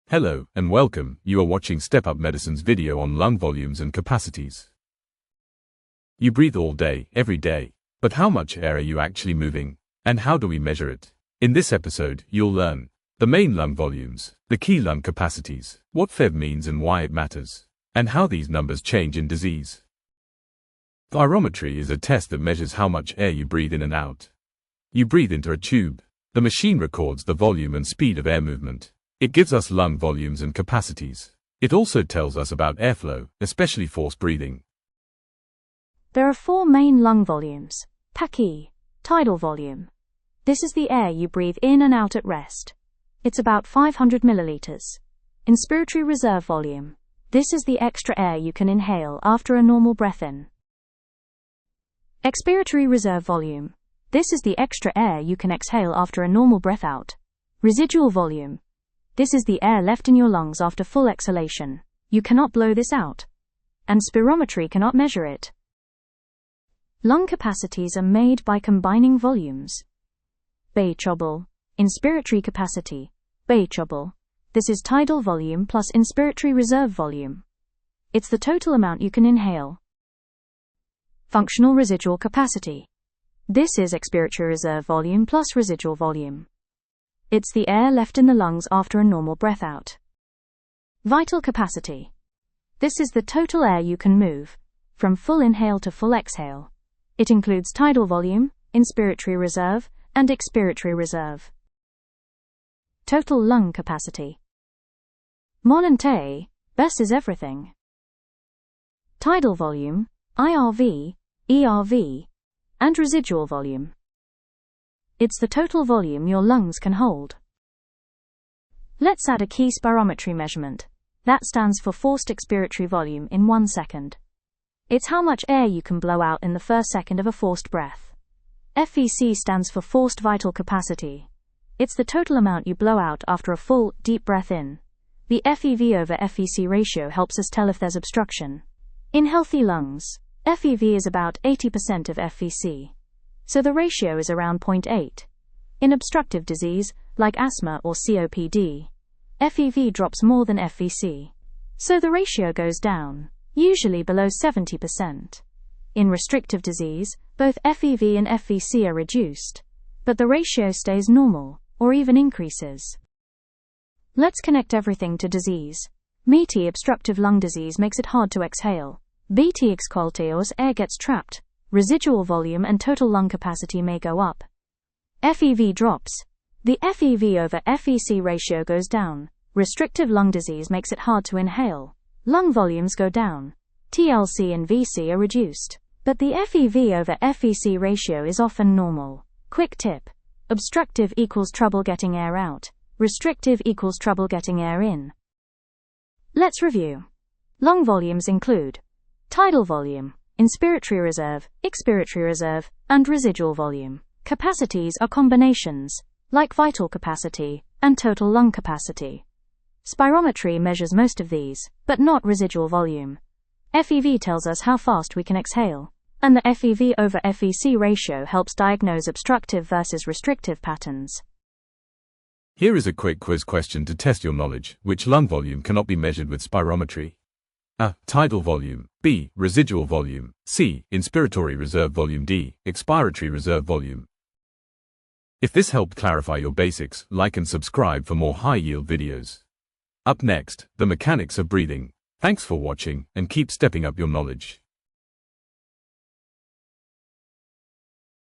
Hello and welcome. You are watching Step Up Medicine's video on lung volumes and capacities. You breathe all day, every day. But how much air are you actually moving? And how do we measure it? In this episode, you'll learn the main lung volumes, the key lung capacities, what FEV means and why it matters, and how these numbers change in disease. Spirometry is a test that measures how much air you breathe in and out. You breathe into a tube. The machine records the volume and speed of air movement. It gives us lung volumes and capacities. It also tells us about airflow, especially forced breathing. There are four main lung volumes. PAC-E, tidal volume. This is the air you breathe in and out at rest. It's about 500 milliliters. Inspiratory reserve volume. This is the extra air you can inhale after a normal breath in. Expiratory reserve volume. This is the extra air you can exhale after a normal breath out. Residual volume. This is the air left in your lungs after full exhalation. You cannot blow this out. And spirometry cannot measure it. Lung capacities are made by combining volumes. Ep.2, inspiratory capacity. Ep.2. This is tidal volume plus inspiratory reserve volume. It's the total amount you can inhale. Functional residual capacity. This is expiratory reserve volume plus residual volume. It's the air left in the lungs after a normal breath out. Vital capacity. This is the total air you can move, from full inhale to full exhale. It includes tidal volume, inspiratory reserve, and expiratory reserve. Total lung capacity. Monente, BES is everything. Tidal volume, IRV, ERV, and residual volume. It's the total volume your lungs can hold. Let's add a key spirometry measurement. That stands for forced expiratory volume in 1 second. It's how much air you can blow out in the first second of a forced breath. FVC stands for forced vital capacity. It's the total amount you blow out after a full, deep breath in. The FEV over FVC ratio helps us tell if there's obstruction. In healthy lungs, FEV is about 80% of FVC. So the ratio is around 0.8. In obstructive disease, like asthma or COPD, FEV drops more than FVC. So the ratio goes down, usually below 70%. In restrictive disease, both FEV and FVC are reduced, but the ratio stays normal, or even increases. Let's connect everything to disease. MET, obstructive lung disease, makes it hard to exhale. BT, exqualteos, air gets trapped. Residual volume and total lung capacity may go up. FEV drops. The FEV over FVC ratio goes down. Restrictive lung disease makes it hard to inhale. Lung volumes go down. TLC and VC are reduced. But the FEV over FVC ratio is often normal. Quick tip. Obstructive equals trouble getting air out. Restrictive equals trouble getting air in. Let's review. Lung volumes include tidal volume, inspiratory reserve, expiratory reserve, and residual volume. Capacities are combinations, like vital capacity and total lung capacity. Spirometry measures most of these, but not residual volume. FEV tells us how fast we can exhale, and the FEV over FVC ratio helps diagnose obstructive versus restrictive patterns. Here is a quick quiz question to test your knowledge. Which lung volume cannot be measured with spirometry? A. Tidal volume. B. Residual volume. C. Inspiratory reserve volume. D. Expiratory reserve volume. If this helped clarify your basics, like and subscribe for more high-yield videos. Up next, the mechanics of breathing. Thanks for watching, and keep stepping up your knowledge.